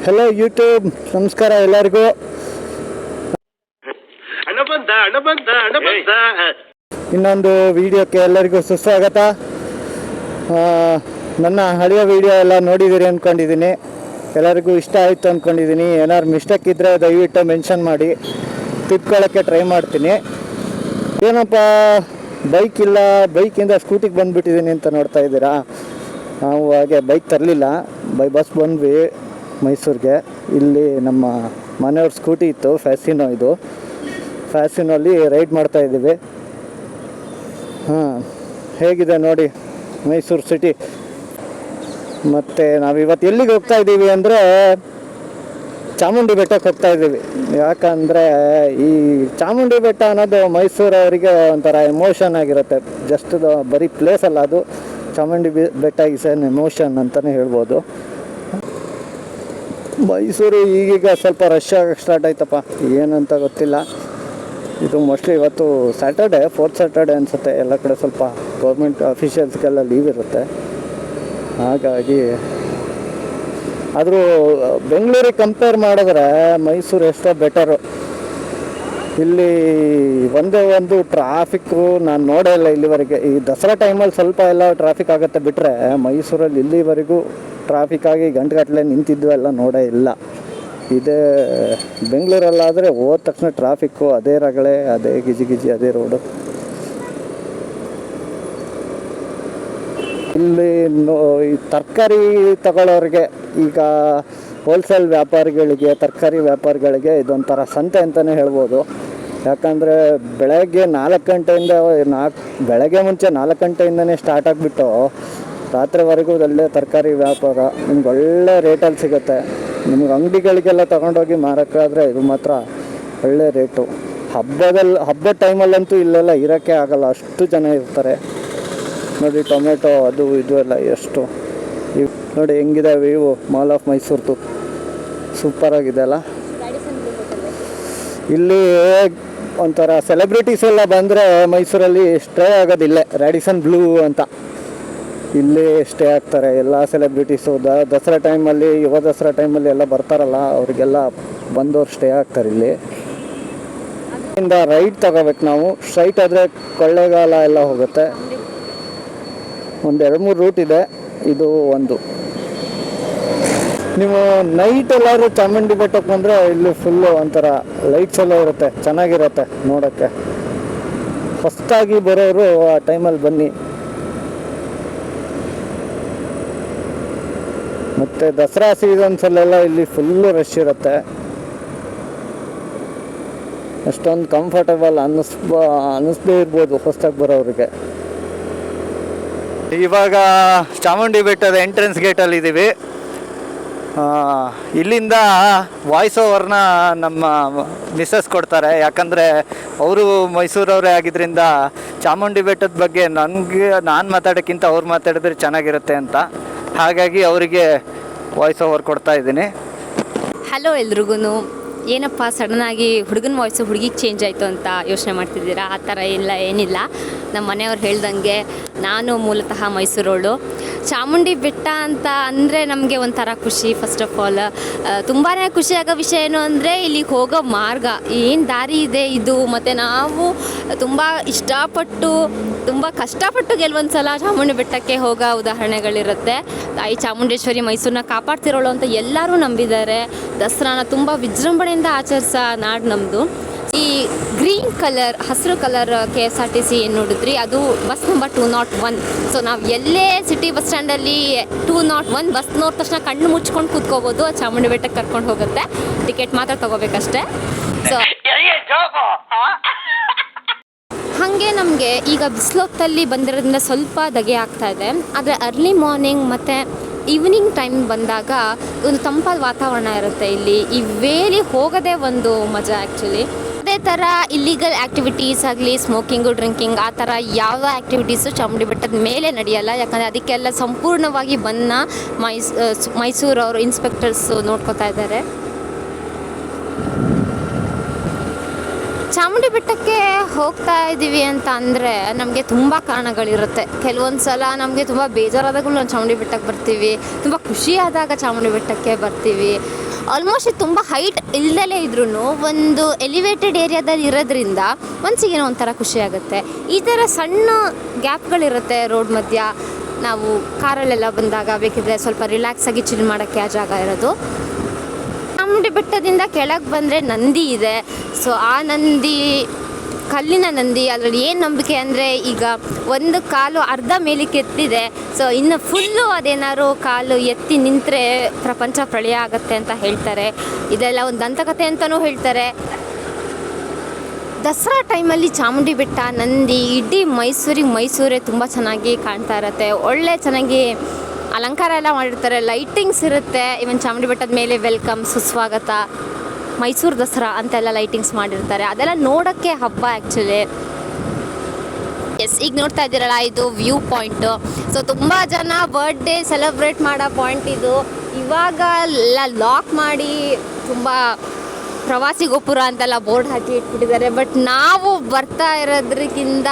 Hello YouTube, ನಮಸ್ಕಾರ ಎಲ್ಲರಿಗೂ. ಇನ್ನೊಂದು ವಿಡಿಯೋಕ್ಕೆ ಎಲ್ಲರಿಗೂ ಸುಸ್ವಾಗತ. ನನ್ನ ಹಳೆಯ ವಿಡಿಯೋ ಎಲ್ಲ ನೋಡಿದ್ದೀರಿ ಅಂದ್ಕೊಂಡಿದ್ದೀನಿ. ಎಲ್ಲರಿಗೂ ಇಷ್ಟ ಆಯಿತು ಅಂದ್ಕೊಂಡಿದ್ದೀನಿ. ಏನಾದ್ರು ಮಿಸ್ಟೇಕ್ ಇದ್ದರೆ ದಯವಿಟ್ಟು ಮೆನ್ಷನ್ ಮಾಡಿ, ತಿದ್ಕೊಳ್ಳೋಕ್ಕೆ ಟ್ರೈ ಮಾಡ್ತೀನಿ. ಏನಪ್ಪ ಬೈಕ್ ಇಲ್ಲ, ಬೈಕಿಂದ ಸ್ಕೂಟಿಗೆ ಬಂದುಬಿಟ್ಟಿದ್ದೀನಿ ಅಂತ ನೋಡ್ತಾ ಇದ್ದೀರಾ. ನಾವು ಹಾಗೆ ಬೈಕ್ ತರಲಿಲ್ಲ, ಬೈ ಬಸ್ ಬಂದ್ವಿ ಮೈಸೂರಿಗೆ. ಇಲ್ಲಿ ನಮ್ಮ ಮನೆಯವ್ರ ಸ್ಕೂಟಿ ಇತ್ತು, ಫ್ಯಾಸಿನೋ. ಇದು ಫ್ಯಾಸಿನಲ್ಲಿ ರೈಡ್ ಮಾಡ್ತಾಯಿದ್ದೀವಿ. ಹೇಗಿದೆ ನೋಡಿ ಮೈಸೂರು ಸಿಟಿ. ಮತ್ತು ನಾವಿವತ್ತು ಎಲ್ಲಿಗೆ ಹೋಗ್ತಾ ಇದ್ದೀವಿ ಅಂದರೆ ಚಾಮುಂಡಿ ಬೆಟ್ಟಕ್ಕೆ ಹೋಗ್ತಾ ಇದ್ದೀವಿ. ಯಾಕಂದರೆ ಈ ಚಾಮುಂಡಿ ಬೆಟ್ಟ ಅನ್ನೋದು ಮೈಸೂರವರಿಗೆ ಒಂಥರ ಎಮೋಷನ್ ಆಗಿರುತ್ತೆ. ಜಸ್ಟ್ ಬರೀ ಪ್ಲೇಸ್ ಅಲ್ಲ ಅದು. ಚಾಮುಂಡಿ ಬೆಟ್ಟ ಈಸ್ ಎನ್ ಎಮೋಷನ್ ಅಂತಲೇ ಹೇಳ್ಬೋದು. ಮೈಸೂರು ಈಗೀಗ ಸ್ವಲ್ಪ ರಶ್ ಆಗಕ್ಕೆ ಸ್ಟಾರ್ಟ್ ಆಯ್ತಪ್ಪ, ಏನಂತ ಗೊತ್ತಿಲ್ಲ. ಇದು ಮೋಸ್ಟ್ಲಿ ಇವತ್ತು ಸ್ಯಾಟರ್ಡೆ, 4th ಸ್ಯಾಟರ್ಡೆ ಅನಿಸುತ್ತೆ. ಎಲ್ಲ ಕಡೆ ಸ್ವಲ್ಪ ಗೌರ್ಮೆಂಟ್ ಅಫಿಷಿಯಲ್ಸ್ಗೆಲ್ಲ ಲೀವ್ ಇರುತ್ತೆ. ಹಾಗಾಗಿ ಆದರೂ ಬೆಂಗಳೂರಿಗೆ ಕಂಪೇರ್ ಮಾಡಿದ್ರೆ ಮೈಸೂರು ಎಷ್ಟೋ ಬೆಟರು. ಇಲ್ಲಿ ಒಂದೇ ಒಂದು ಟ್ರಾಫಿಕ್ಕು ನಾನು ನೋಡೇ ಇಲ್ಲ ಇಲ್ಲಿವರೆಗೆ. ಈ ದಸರಾ ಟೈಮಲ್ಲಿ ಸ್ವಲ್ಪ ಎಲ್ಲ ಟ್ರಾಫಿಕ್ ಆಗುತ್ತೆ ಬಿಟ್ಟರೆ, ಮೈಸೂರಲ್ಲಿ ಇಲ್ಲಿವರೆಗೂ ಟ್ರಾಫಿಕ್ ಆಗಿ ಗಂಟೆಗಟ್ಟಲೆ ನಿಂತಿದ್ದು ಎಲ್ಲ ನೋಡೇ ಇಲ್ಲ. ಇದೇ ಬೆಂಗಳೂರಲ್ಲಾದರೆ ಹೋದ ತಕ್ಷಣ ಟ್ರಾಫಿಕ್ಕು, ಅದೇ ರಗಳೆ, ಅದೇ ಗಿಜಿ ಅದೇ ರೋಡು. ಇಲ್ಲಿ ಈ ತರಕಾರಿ ತಗೊಳ್ಳೋರಿಗೆ, ಈಗ ಹೋಲ್ಸೇಲ್ ವ್ಯಾಪಾರಿಗಳಿಗೆ, ತರಕಾರಿ ವ್ಯಾಪಾರಿಗಳಿಗೆ ಇದೊಂಥರ ಸಂತೆ ಅಂತಲೇ ಹೇಳ್ಬೋದು. ಯಾಕಂದರೆ ಬೆಳಗ್ಗೆ 4 ಗಂಟೆಯಿಂದ ಬೆಳಗ್ಗೆ ಮುಂಚೆ 4 ಗಂಟೆಯಿಂದನೇ ಸ್ಟಾರ್ಟ್ ಆಗಿಬಿಟ್ಟು ರಾತ್ರಿವರೆಗೂ ಒಳ್ಳೆ ತರಕಾರಿ ವ್ಯಾಪಾರ. ನಿಮ್ಗೆ ಒಳ್ಳೆ ರೇಟಲ್ಲಿ ಸಿಗುತ್ತೆ. ನಿಮ್ಗೆ ಅಂಗಡಿಗಳಿಗೆಲ್ಲ ತೊಗೊಂಡೋಗಿ ಮಾರೋಕ್ಕಾದರೆ ಇದು ಮಾತ್ರ ಒಳ್ಳೆ ರೇಟು. ಹಬ್ಬದ ಟೈಮಲ್ಲಂತೂ ಇಲ್ಲೆಲ್ಲ ಇರೋಕ್ಕೆ ಆಗಲ್ಲ, ಅಷ್ಟು ಜನ ಇರ್ತಾರೆ. ನೋಡಿ ಟೊಮೆಟೊ ಅದು ಇದು ಎಲ್ಲ ಎಷ್ಟು ನೋಡಿ ಹೆಂಗಿದಾವೆ ಇವು. ಮಾಲ್ ಆಫ್ ಮೈಸೂರ್ದು ಸೂಪರಾಗಿದೆ ಅಲ್ಲ. ಇಲ್ಲಿ ಒಂಥರ ಸೆಲೆಬ್ರಿಟೀಸ್ ಎಲ್ಲ ಬಂದರೆ ಮೈಸೂರಲ್ಲಿ ಸ್ಟೇ ಆಗೋದಿಲ್ಲ. ರ್ಯಾಡಿಸನ್ ಬ್ಲೂ ಅಂತ ಇಲ್ಲಿ ಸ್ಟೇ ಆಗ್ತಾರೆ ಎಲ್ಲ ಸೆಲೆಬ್ರಿಟೀಸು. ದಸರಾ ಟೈಮಲ್ಲಿ, ಯುವ ದಸರಾ ಟೈಮಲ್ಲಿ ಎಲ್ಲ ಬರ್ತಾರಲ್ಲ, ಅವರಿಗೆಲ್ಲ ಬಂದವ್ರು ಸ್ಟೇ ಆಗ್ತಾರೆ ಇಲ್ಲಿ. ಇಂದ ರೈಟ್ ತಗೋಬೇಕು ನಾವು. ಸ್ಟ್ರೈಟ್ ಆದರೆ ಕೊಳ್ಳೇಗಾಲ ಎಲ್ಲ ಹೋಗುತ್ತೆ. ಒಂದು 2-3 ರೂಟ್ ಇದೆ, ಇದು ಒಂದು. ನೀವು ನೈಟ್ ಎಲ್ಲಾದರೂ ಚಾಮುಂಡಿ ಬೆಟ್ಟಕ್ಕೆ ಬಂದರೆ ಇಲ್ಲಿ ಫುಲ್ಲು ಒಂಥರ ಲೈಟ್ಸ್ ಎಲ್ಲ ಇರುತ್ತೆ, ಚೆನ್ನಾಗಿರುತ್ತೆ ನೋಡೋಕ್ಕೆ. ಹೊಸದಾಗಿ ಬರೋರು ಆ ಟೈಮಲ್ಲಿ ಬನ್ನಿ. ಮತ್ತು ದಸರಾ ಸೀಸನ್ಸಲ್ಲೆಲ್ಲ ಇಲ್ಲಿ ಫುಲ್ಲು ರಶ್ ಇರುತ್ತೆ. ಅಷ್ಟೊಂದು ಕಂಫರ್ಟೇಬಲ್ ಅನ್ನಿಸ್ದೇ ಇರ್ಬೋದು ಹೊಸದಾಗಿ ಬರೋರಿಗೆ. ಇವಾಗ ಚಾಮುಂಡಿ ಬೆಟ್ಟದ ಎಂಟ್ರೆನ್ಸ್ ಗೇಟಲ್ಲಿ ಇದ್ದೀವಿ. ಇಲ್ಲಿಂದ ವಾಯ್ಸ್ ಓವರ್ನ ನಮ್ಮ ಮಿಸ್ಸಸ್ ಕೊಡ್ತಾರೆ. ಯಾಕಂದರೆ ಅವರು ಮೈಸೂರವರೇ ಆಗಿದ್ದರಿಂದ ಚಾಮುಂಡಿ ಬೆಟ್ಟದ ಬಗ್ಗೆ ನಾನು ಮಾತಾಡೋಕ್ಕಿಂತ ಅವ್ರು ಮಾತಾಡಿದ್ರೆ ಚೆನ್ನಾಗಿರುತ್ತೆ ಅಂತ. ಹಾಗಾಗಿ ಅವರಿಗೆ ವಾಯ್ಸ್ ಓವರ್ ಕೊಡ್ತಾ ಇದ್ದೀನಿ. ಹಲೋ ಎಲ್ರಿಗೂ. ಏನಪ್ಪ ಸಡನ್ನಾಗಿ ಹುಡುಗನ ವಾಯ್ಸು ಹುಡುಗಿಗೆ ಚೇಂಜ್ ಆಯಿತು ಅಂತ ಯೋಚನೆ ಮಾಡ್ತಿದ್ದೀರಾ? ಆ ಥರ ಇಲ್ಲ, ಏನಿಲ್ಲ. ನಮ್ಮ ಮನೆಯವ್ರು ಹೇಳ್ದಂಗೆ ನಾನು ಮೂಲತಃ ಮೈಸೂರೋಳು. ಚಾಮುಂಡಿ ಬೆಟ್ಟ ಅಂತ ಅಂದರೆ ನಮಗೆ ಒಂಥರ ಖುಷಿ. ಫಸ್ಟ್ ಆಫ್ ಆಲ್ ತುಂಬಾ ಖುಷಿಯಾಗೋ ವಿಷಯ ಏನು ಅಂದರೆ ಇಲ್ಲಿಗೆ ಹೋಗೋ ಮಾರ್ಗ, ಏನು ದಾರಿ ಇದೆ ಇದು. ಮತ್ತು ನಾವು ತುಂಬ ಇಷ್ಟಪಟ್ಟು, ತುಂಬ ಕಷ್ಟಪಟ್ಟು ಕೆಲವೊಂದು ಸಲ ಚಾಮುಂಡಿ ಬೆಟ್ಟಕ್ಕೆ ಹೋಗೋ ಉದಾಹರಣೆಗಳಿರುತ್ತೆ. ತಾಯಿ ಚಾಮುಂಡೇಶ್ವರಿ ಮೈಸೂರನ್ನ ಕಾಪಾಡ್ತಿರೋಳು ಅಂತ ಎಲ್ಲರೂ ನಂಬಿದ್ದಾರೆ. ದಸರಾನ ತುಂಬ ವಿಜೃಂಭಣೆಯಿಂದ ಆಚರಿಸೋ ನಾಡು ನಮ್ಮದು. ಈ ಗ್ರೀನ್ ಕಲರ್, ಹಸಿರು ಕಲರ್ KSRTC ಏನು ನೋಡಿದ್ರಿ, ಅದು ಬಸ್ ನಂಬರ್ 201. ಸೊ ನಾವು ಎಲ್ಲೇ ಸಿಟಿ ಬಸ್ ಸ್ಟ್ಯಾಂಡಲ್ಲಿ 201 ಬಸ್ ನೋಡಿದ ತಕ್ಷಣ ಕಣ್ಣು ಮುಚ್ಕೊಂಡು ಕೂತ್ಕೋಬೋದು. ಚಾಮುಂಡಿ ಬೆಟ್ಟಕ್ಕೆ ಕರ್ಕೊಂಡು ಹೋಗುತ್ತೆ. ಟಿಕೆಟ್ ಮಾತ್ರ ತೊಗೋಬೇಕಷ್ಟೇ. ಸೊ ಹಾಗೆ ನಮಗೆ ಈಗ ಬಿಸಿಲೊತ್ತಲ್ಲಿ ಬಂದಿರೋದ್ರಿಂದ ಸ್ವಲ್ಪ ಧಗೆ ಆಗ್ತಾ ಇದೆ. ಆದರೆ ಅರ್ಲಿ ಮಾರ್ನಿಂಗ್ ಮತ್ತು ಈವ್ನಿಂಗ್ ಟೈಮ್ ಬಂದಾಗ ಒಂದು ತಂಪಾದ ವಾತಾವರಣ ಇರುತ್ತೆ ಇಲ್ಲಿ. ಈ ವೇಲಿ ಹೋಗೋದೇ ಒಂದು ಮಜಾ ಆ್ಯಕ್ಚುಲಿ. ಅದೇ ಥರ ಇಲ್ಲಿಗಲ್ ಆ್ಯಕ್ಟಿವಿಟೀಸ್ ಆಗಲಿ, ಸ್ಮೋಕಿಂಗು, ಡ್ರಿಂಕಿಂಗ್, ಆ ಥರ ಯಾವ ಆ್ಯಕ್ಟಿವಿಟೀಸು ಚಾಮುಂಡಿ ಬೆಟ್ಟದ ಮೇಲೆ ನಡೆಯಲ್ಲ. ಯಾಕಂದರೆ ಅದಕ್ಕೆಲ್ಲ ಸಂಪೂರ್ಣವಾಗಿ ಮೈಸೂರವರು ಇನ್ಸ್ಪೆಕ್ಟರ್ಸು ನೋಡ್ಕೋತಾ ಇದ್ದಾರೆ. ಚಾಮುಂಡಿ ಬೆಟ್ಟಕ್ಕೆ ಹೋಗ್ತಾ ಇದ್ದೀವಿ ಅಂತ ಅಂದರೆ ನಮಗೆ ತುಂಬ ಕಾರಣಗಳಿರುತ್ತೆ. ಕೆಲವೊಂದು ಸಲ ನಮಗೆ ತುಂಬ ಬೇಜಾರಾದಾಗಲೂ ನಾವು ಚಾಮುಂಡಿ ಬೆಟ್ಟಕ್ಕೆ ಬರ್ತೀವಿ, ತುಂಬ ಖುಷಿಯಾದಾಗ ಚಾಮುಂಡಿ ಬೆಟ್ಟಕ್ಕೆ ಬರ್ತೀವಿ. ಆಲ್ಮೋಸ್ಟ್ ತುಂಬ ಹೈಟ್ ಇಲ್ದಲೇ ಇದ್ರೂ ಒಂದು ಎಲಿವೇಟೆಡ್ ಏರಿಯಾದಲ್ಲಿ ಇರೋದ್ರಿಂದ ಮನಸ್ಸಿಗೇನೋ ಒಂಥರ ಖುಷಿ ಆಗುತ್ತೆ. ಈ ಥರ ಸಣ್ಣ ಗ್ಯಾಪ್ಗಳಿರುತ್ತೆ ರೋಡ್ ಮಧ್ಯ. ನಾವು ಕಾರಲ್ಲೆಲ್ಲ ಬಂದಾಗ ಬೇಕಿದ್ರೆ ಸ್ವಲ್ಪ ರಿಲ್ಯಾಕ್ಸ್ ಆಗಿ ಚಿಲ್ ಮಾಡೋಕ್ಕೆ ಆ ಜಾಗ ಇರೋದು. ಚಾಮುಂಡಿ ಬೆಟ್ಟದಿಂದ ಕೆಳಗೆ ಬಂದರೆ ನಂದಿ ಇದೆ. ಸೊ ಆ ನಂದಿ ಕಲ್ಲಿನ ನಂದಿ, ಅದರಲ್ಲಿ ಏನು ನಂಬಿಕೆ ಅಂದರೆ ಈಗ ಒಂದು ಕಾಲು ಅರ್ಧ ಮೇಲಕ್ಕೆ ಎತ್ತಿದೆ. ಸೊ ಇನ್ನು ಫುಲ್ಲು ಅದೇನಾದ್ರು ಕಾಲು ಎತ್ತಿ ನಿಂತರೆ ಪ್ರಪಂಚ ಪ್ರಳಯ ಆಗುತ್ತೆ ಅಂತ ಹೇಳ್ತಾರೆ. ಇದೆಲ್ಲ ಒಂದು ದಂತಕಥೆ ಅಂತಲೂ ಹೇಳ್ತಾರೆ. ದಸರಾ ಟೈಮಲ್ಲಿ ಚಾಮುಂಡಿ ಬೆಟ್ಟ, ನಂದಿ, ಇಡೀ ಮೈಸೂರೇ ತುಂಬ ಚೆನ್ನಾಗಿ ಕಾಣ್ತಾ ಇರುತ್ತೆ. ಒಳ್ಳೆ ಚೆನ್ನಾಗಿ ಅಲಂಕಾರ ಎಲ್ಲ ಮಾಡಿರ್ತಾರೆ, ಲೈಟಿಂಗ್ಸ್ ಇರುತ್ತೆ. ಇವನ್ ಚಾಮುಂಡಿ ಬೆಟ್ಟದ ಮೇಲೆ ವೆಲ್ಕಮ್, ಸುಸ್ವಾಗತ, ಮೈಸೂರು ದಸರಾ ಅಂತೆಲ್ಲ ಲೈಟಿಂಗ್ಸ್ ಮಾಡಿರ್ತಾರೆ. ಅದೆಲ್ಲ ನೋಡೋಕ್ಕೆ ಹಬ್ಬ ಆ್ಯಕ್ಚುಲಿ. ಎಸ್, ಈಗ ನೋಡ್ತಾ ಇದ್ದೀರಲ್ಲ, ಇದು ವ್ಯೂ ಪಾಯಿಂಟು. ಸೊ ತುಂಬ ಜನ ಬರ್ಡೇ ಸೆಲೆಬ್ರೇಟ್ ಮಾಡೋ ಪಾಯಿಂಟ್ ಇದು. ಇವಾಗ ಎಲ್ಲ ಲಾಕ್ ಮಾಡಿ ತುಂಬ ಪ್ರವಾಸಿ ಗೋಪುರ ಅಂತೆಲ್ಲ ಬೋರ್ಡ್ ಹಾಕಿ ಇಟ್ಬಿಟ್ಟಿದ್ದಾರೆ. ಬಟ್ ನಾವು ಬರ್ತಾ ಇರೋದ್ರಿಂದ,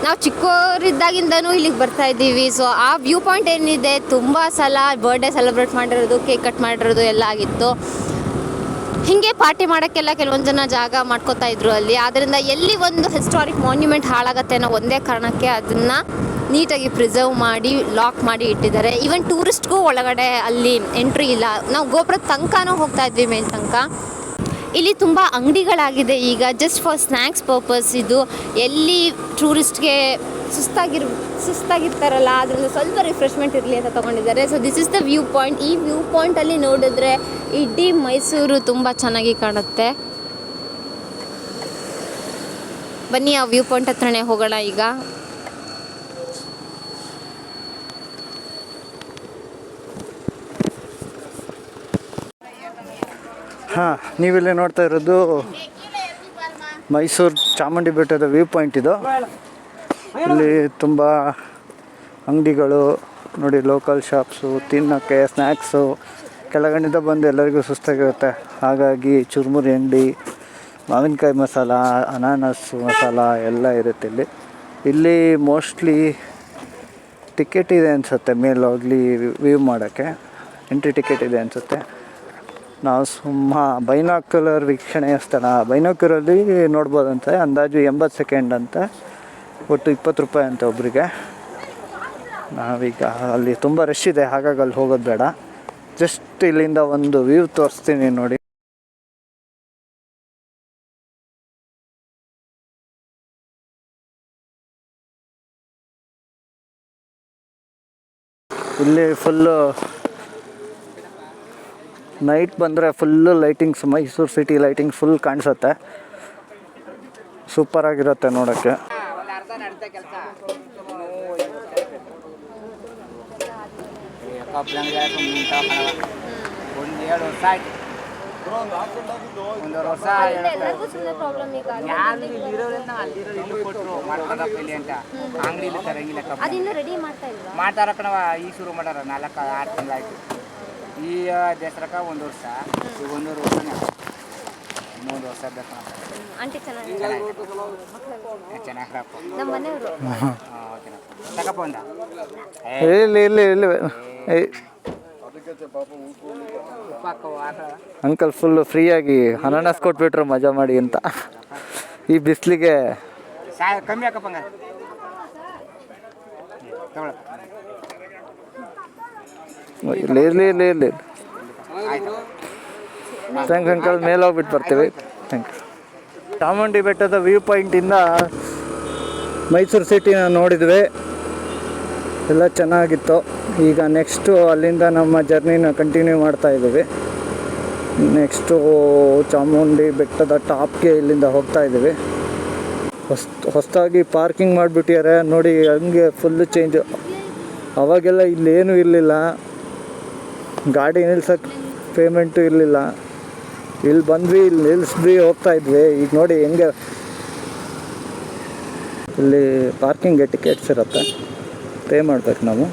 ನಾವು ಚಿಕ್ಕವರಿದ್ದಾಗಿಂದನೂ ಇಲ್ಲಿಗೆ ಬರ್ತಾ ಇದ್ದೀವಿ. ಸೊ ಆ ವ್ಯೂ ಪಾಯಿಂಟ್ ಏನಿದೆ, ತುಂಬ ಸಲ ಬರ್ಡೇ ಸೆಲೆಬ್ರೇಟ್ ಮಾಡಿರೋದು, ಕೇಕ್ ಕಟ್ ಮಾಡಿರೋದು ಎಲ್ಲ ಆಗಿತ್ತು. ಹೀಗೆ ಪಾರ್ಟಿ ಮಾಡೋಕ್ಕೆಲ್ಲ ಕೆಲವೊಂದು ಜನ ಜಾಗ ಮಾಡ್ಕೋತಾ ಇದ್ರು ಅಲ್ಲಿ. ಆದ್ದರಿಂದ ಎಲ್ಲಿ ಒಂದು ಹಿಸ್ಟಾರಿಕ್ ಮಾನ್ಯುಮೆಂಟ್ ಹಾಳಾಗತ್ತೆ ಅನ್ನೋ ಒಂದೇ ಕಾರಣಕ್ಕೆ ಅದನ್ನು ನೀಟಾಗಿ ಪ್ರಿಸರ್ವ್ ಮಾಡಿ ಲಾಕ್ ಮಾಡಿ ಇಟ್ಟಿದ್ದಾರೆ. ಈವನ್ ಟೂರಿಸ್ಟ್ಗೂ ಒಳಗಡೆ ಅಲ್ಲಿ ಎಂಟ್ರಿ ಇಲ್ಲ. ನಾವು ಗೋಪುರದ ತನಕನೂ ಹೋಗ್ತಾ ಇದ್ವಿ, ಮೇನ್ ತನಕ. ಇಲ್ಲಿ ತುಂಬ ಅಂಗಡಿಗಳಾಗಿದೆ ಈಗ, ಜಸ್ಟ್ ಫಾರ್ ಸ್ನ್ಯಾಕ್ಸ್ ಪರ್ಪಸ್. ಇದು ಎಲ್ಲಿ ಟೂರಿಸ್ಟ್ಗೆ ಸುಸ್ತಾಗಿರ್ತಾರಲ್ಲ, ಅದರಿಂದ ಸ್ವಲ್ಪ ರಿಫ್ರೆಶ್ಮೆಂಟ್ ಇರಲಿ ಅಂತ ತೊಗೊಂಡಿದ್ದಾರೆ. So this is the view point. ಈ ವ್ಯೂ ಪಾಯಿಂಟಲ್ಲಿ ನೋಡಿದ್ರೆ ಇಡೀ ಮೈಸೂರು ತುಂಬ ಚೆನ್ನಾಗಿ ಕಾಣುತ್ತೆ. ಬನ್ನಿ ಆ ವ್ಯೂ ಪಾಯಿಂಟ್ ಹತ್ರನೇ ಹೋಗೋಣ ಈಗ. ಹಾಂ, ನೀವಿಲ್ಲಿ ನೋಡ್ತಾ ಇರೋದು ಮೈಸೂರು ಚಾಮುಂಡಿ ಬೆಟ್ಟದ ವ್ಯೂ ಪಾಯಿಂಟ್ ಇದು. ಇಲ್ಲಿ ತುಂಬ ಅಂಗಡಿಗಳು ನೋಡಿ, ಲೋಕಲ್ ಶಾಪ್ಸು, ತಿನ್ನೋಕ್ಕೆ ಸ್ನ್ಯಾಕ್ಸು. ಕೆಳಗಡೆಯಿಂದ ಬಂದು ಎಲ್ಲರಿಗೂ ಸುಸ್ತಾಗಿರುತ್ತೆ, ಹಾಗಾಗಿ ಚುರುಮುರಿ ಅಂಗಡಿ, ಮಾವಿನಕಾಯಿ ಮಸಾಲ, ಅನಾನಸ್ ಮಸಾಲ ಎಲ್ಲ ಇರುತ್ತೆ ಇಲ್ಲಿ. ಇಲ್ಲಿ ಮೋಸ್ಟ್ಲಿ ಟಿಕೆಟ್ ಇದೆ ಅನಿಸುತ್ತೆ, ಮೇಲೋಗ್ಲಿ ವ್ಯೂ ಮಾಡೋಕ್ಕೆ ಎಂಟ್ರಿ ಟಿಕೆಟ್ ಇದೆ ಅನಿಸುತ್ತೆ. ನಾವು ಬೈನಾಕ್ಯುಲರ್ ವೀಕ್ಷಣೆಯ ಸ್ಥಳ, ಬೈನಾಕ್ಯುಲರಲ್ಲಿ ನೋಡ್ಬೋದಂತೆ. ಅಂದಾಜು 80 ಸೆಕೆಂಡ್ ಅಂತ, ಒಟ್ಟು 20 ರೂಪಾಯಿ ಅಂತ ಒಬ್ಬರಿಗೆ. ನಾವೀಗ ಅಲ್ಲಿ ತುಂಬ ರಶ್ ಇದೆ, ಹಾಗಾಗಿ ಅಲ್ಲಿ ಹೋಗೋದು ಬೇಡ. ಜಸ್ಟ್ ಇಲ್ಲಿಂದ ಒಂದು ವ್ಯೂ ತೋರಿಸ್ತೀನಿ ನೋಡಿ. ಇಲ್ಲಿ ಫುಲ್ಲು ನೈಟ್ ಬಂದರೆ full lightings, Mysuru city lightings full ಕಾಣಿಸುತ್ತೆ. ಸೂಪರಾಗಿರುತ್ತೆ ನೋಡೋಕ್ಕೆ. ಮಾಡ್ತಾರ ಕಣವ, ಈ ಶುರು ಮಾಡ್ಯಾರ 4-6 ತಿಂಗಳಾಯ್ತು. ಈ ದಸರಾಕ 1 ವರ್ಷ, ಈಗ 1.5 ವರ್ಷ, 3 ವರ್ಷ ಬೇಕು. ಅಂಕಲ್ ಫುಲ್ಲು ಫ್ರೀಯಾಗಿ ಅನಾನಸ್ ಕೊಟ್ಬಿಟ್ರು ಮಜಾ ಮಾಡಿ ಅಂತ. ಈ ಬಿಸಿಲಿಗೆ ಕಮ್ಮಿ ಹಾಕಪ್ಪಂಗ ಇರಲಿ. ಥ್ಯಾಂಕ್ಸ್ ಅಂಕಲ್, ಮೇಲೆ ಹೋಗ್ಬಿಟ್ಟು ಬರ್ತೀವಿ. Thank you. ಚಾಮುಂಡಿ ಬೆಟ್ಟದ ವ್ಯೂ ಪಾಯಿಂಟಿಂದ ಮೈಸೂರು ಸಿಟಿನ ನೋಡಿದ್ವಿ, ಎಲ್ಲ ಚೆನ್ನಾಗಿತ್ತು. ಈಗ ನೆಕ್ಸ್ಟು ಅಲ್ಲಿಂದ ನಮ್ಮ ಜರ್ನಿನ ಕಂಟಿನ್ಯೂ ಮಾಡ್ತಾ ಇದ್ದೀವಿ. ನೆಕ್ಸ್ಟು ಚಾಮುಂಡಿ ಬೆಟ್ಟದ ಟಾಪ್ಗೆ ಇಲ್ಲಿಂದ ಹೋಗ್ತಾ ಇದ್ದೀವಿ. ಹೊಸದಾಗಿ ಪಾರ್ಕಿಂಗ್ ಮಾಡಿಬಿಟ್ಟಿದ್ದಾರೆ ನೋಡಿ, ಹಂಗೆ ಫುಲ್ಲು ಚೇಂಜು. ಅವಾಗೆಲ್ಲ ಇಲ್ಲೇನೂ ಇರಲಿಲ್ಲ, ಗಾಡಿ ನಿಲ್ಸೋಕ್ಕೆ ಪೇಮೆಂಟು ಇರಲಿಲ್ಲ. ಇಲ್ಲಿ ಬಂದ್ವಿ, ಇಲ್ಲಿ ನಿಲ್ಲಿಸ್ವಿ, ಹೋಗ್ತಾ ಇದ್ವಿ. ಈಗ ನೋಡಿ ಹೆಂಗೆ ಇಲ್ಲಿ ಪಾರ್ಕಿಂಗ್ಗೆ ಟಿಕೆಟ್ಸ್ ಇರುತ್ತೆ, ಪೇ ಮಾಡ್ಬೇಕು ನಾವು.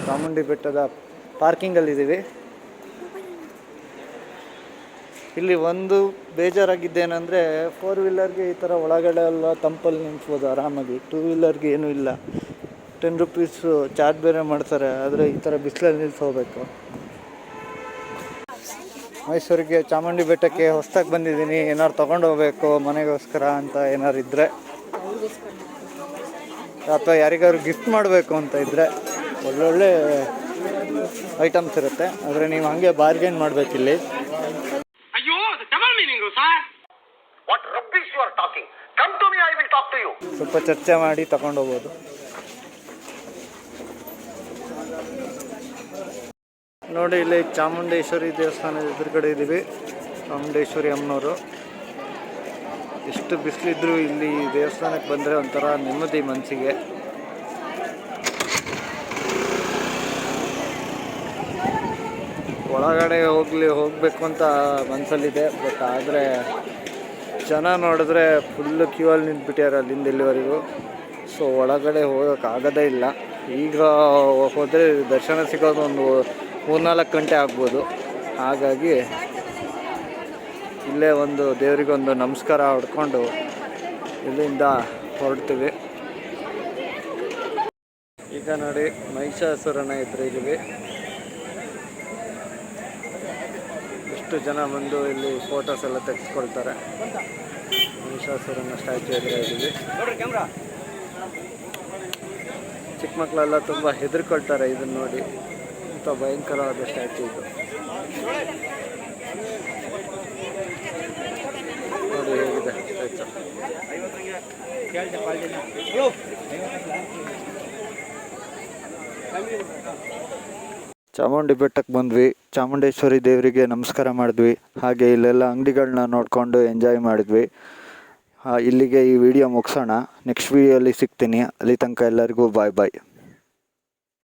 ಚಾಮುಂಡಿ ಬೆಟ್ಟದ ಪಾರ್ಕಿಂಗಲ್ಲಿದ್ದೀವಿ. ಇಲ್ಲಿ ಒಂದು ಬೇಜಾರಾಗಿದ್ದೇನೆಂದರೆ, 4 ವೀಲರ್ಗೆ ಈ ಥರ ಒಳಗಡೆ ಎಲ್ಲ ತಂಪಲ್ಲಿ ನಿಂತ್ಬೋದು ಆರಾಮಾಗಿ. 2 ವೀಲರ್ಗೆ ಏನೂ ಇಲ್ಲ. 10 ರೂಪೀಸು ಚಾರ್ಜ್ ಬೇರೆ ಮಾಡ್ತಾರೆ. ಆದರೆ ಈ ಥರ ಬಿಸಿಲಲ್ಲಿ ನಿಲ್ಲಿಸೋಗ್ಬೇಕು. ಮೈಸೂರಿಗೆ ಚಾಮುಂಡಿ ಬೆಟ್ಟಕ್ಕೆ ಹೊಸ್ದಾಗಿ ಬಂದಿದ್ದೀನಿ. ಏನಾದ್ರು ತೊಗೊಂಡು ಹೋಗ್ಬೇಕು ಮನೆಗೋಸ್ಕರ ಅಂತ ಏನಾರು ಇದ್ದರೆ, ಅಥವಾ ಯಾರಿಗಾದ್ರು ಗಿಫ್ಟ್ ಮಾಡಬೇಕು ಅಂತ ಇದ್ದರೆ ಒಳ್ಳೊಳ್ಳೆ ಐಟಮ್ಸ್ ಇರುತ್ತೆ. ಆದರೆ ನೀವು ಹಾಗೆ ಬಾರ್ಗೇನ್ ಮಾಡಬೇಕಿಲ್ಲಿ. ಸ್ವಲ್ಪ ಚರ್ಚೆ ಮಾಡಿ ತಗೊಂಡೋಗ್ಬೋದು. ನೋಡಿ, ಇಲ್ಲಿ ಚಾಮುಂಡೇಶ್ವರಿ ದೇವಸ್ಥಾನದ ಎದುರುಗಡೆ ಇದ್ದೀವಿ. ಚಾಮುಂಡೇಶ್ವರಿ ಅಮ್ಮನವರು. ಎಷ್ಟು ಬಿಸಿಲಿದ್ರು ಇಲ್ಲಿ ದೇವಸ್ಥಾನಕ್ಕೆ ಬಂದರೆ ಒಂಥರ ನೆಮ್ಮದಿ ಮನಸ್ಸಿಗೆ. ಒಳಗಡೆ ಹೋಗಬೇಕು ಅಂತ ಮನಸ್ಸಲ್ಲಿದೆ. ಬಟ್ ಆದರೆ ಜನ ನೋಡಿದ್ರೆ ಫುಲ್ಲು ಕ್ಯೂ ಅಲ್ಲಿ ನಿಂತ್ಬಿಟ್ಟಾರೆ ಅಲ್ಲಿಂದ ಇಲ್ಲಿವರೆಗೂ. ಸೊ ಒಳಗಡೆ ಹೋಗೋಕ್ಕಾಗೋದೇ ಇಲ್ಲ. ಈಗ ಹೋದರೆ ದರ್ಶನ ಸಿಗೋದು ಒಂದು 3-4 ಗಂಟೆ ಆಗ್ಬೋದು. ಹಾಗಾಗಿ ಇಲ್ಲೇ ಒಂದು ದೇವರಿಗೊಂದು ನಮಸ್ಕಾರ ಹೊಡ್ಕೊಂಡು ಇಲ್ಲಿಂದ ಹೊರಡ್ತೀವಿ. ಈಗ ನೋಡಿ, ಮಹಿಷಾಸುರನ ಎದುರು ಇದ್ದೀವಿ. ಎಷ್ಟು ಜನ ಬಂದು ಇಲ್ಲಿ ಫೋಟೋಸ್ ಎಲ್ಲ ತೆಗೆಸ್ಕೊಳ್ತಾರೆ. ಮಹಿಷಾಸುರನ ಸ್ಟ್ಯಾಚ್ಯೂ ಎದುರು ಇದ್ದೀವಿ. ಚಿಕ್ಕ ಮಕ್ಕಳೆಲ್ಲ ತುಂಬ ಹೆದರ್ಕೊಳ್ತಾರೆ ಇದನ್ನು ನೋಡಿ. ಇಂಥ ಭಯಂಕರವಾದ ಸ್ಟ್ಯಾಚ್ಯೂ ಇದು. ನೋಡಿ ಹೇಗಿದೆ ಸ್ಟ್ಯಾಚ್ಯೂ. ಚಾಮುಂಡಿ ಬೆಟ್ಟಕ್ಕೆ ಬಂದ್ವಿ. ಚಾಮುಂಡೇಶ್ವರಿ ದೇವರಿಗೆ ನಮಸ್ಕಾರ ಮಾಡಿದ್ವಿ. ಹಾಗೆ ಇಲ್ಲೆಲ್ಲ ಅಂಗಡಿಗಳನ್ನ ನೋಡಿಕೊಂಡು ಎಂಜಾಯ್ ಮಾಡಿದ್ವಿ. ಇಲ್ಲಿಗೆ ಈ ವಿಡಿಯೋ ಮುಗಿಸೋಣ. ನೆಕ್ಸ್ಟ್ ವಿಡಿಯೋಲಿ ಸಿಗ್ತೀನಿ. ಅಲ್ಲಿ ತನಕ ಎಲ್ಲರಿಗೂ ಬಾಯ್ ಬಾಯ್.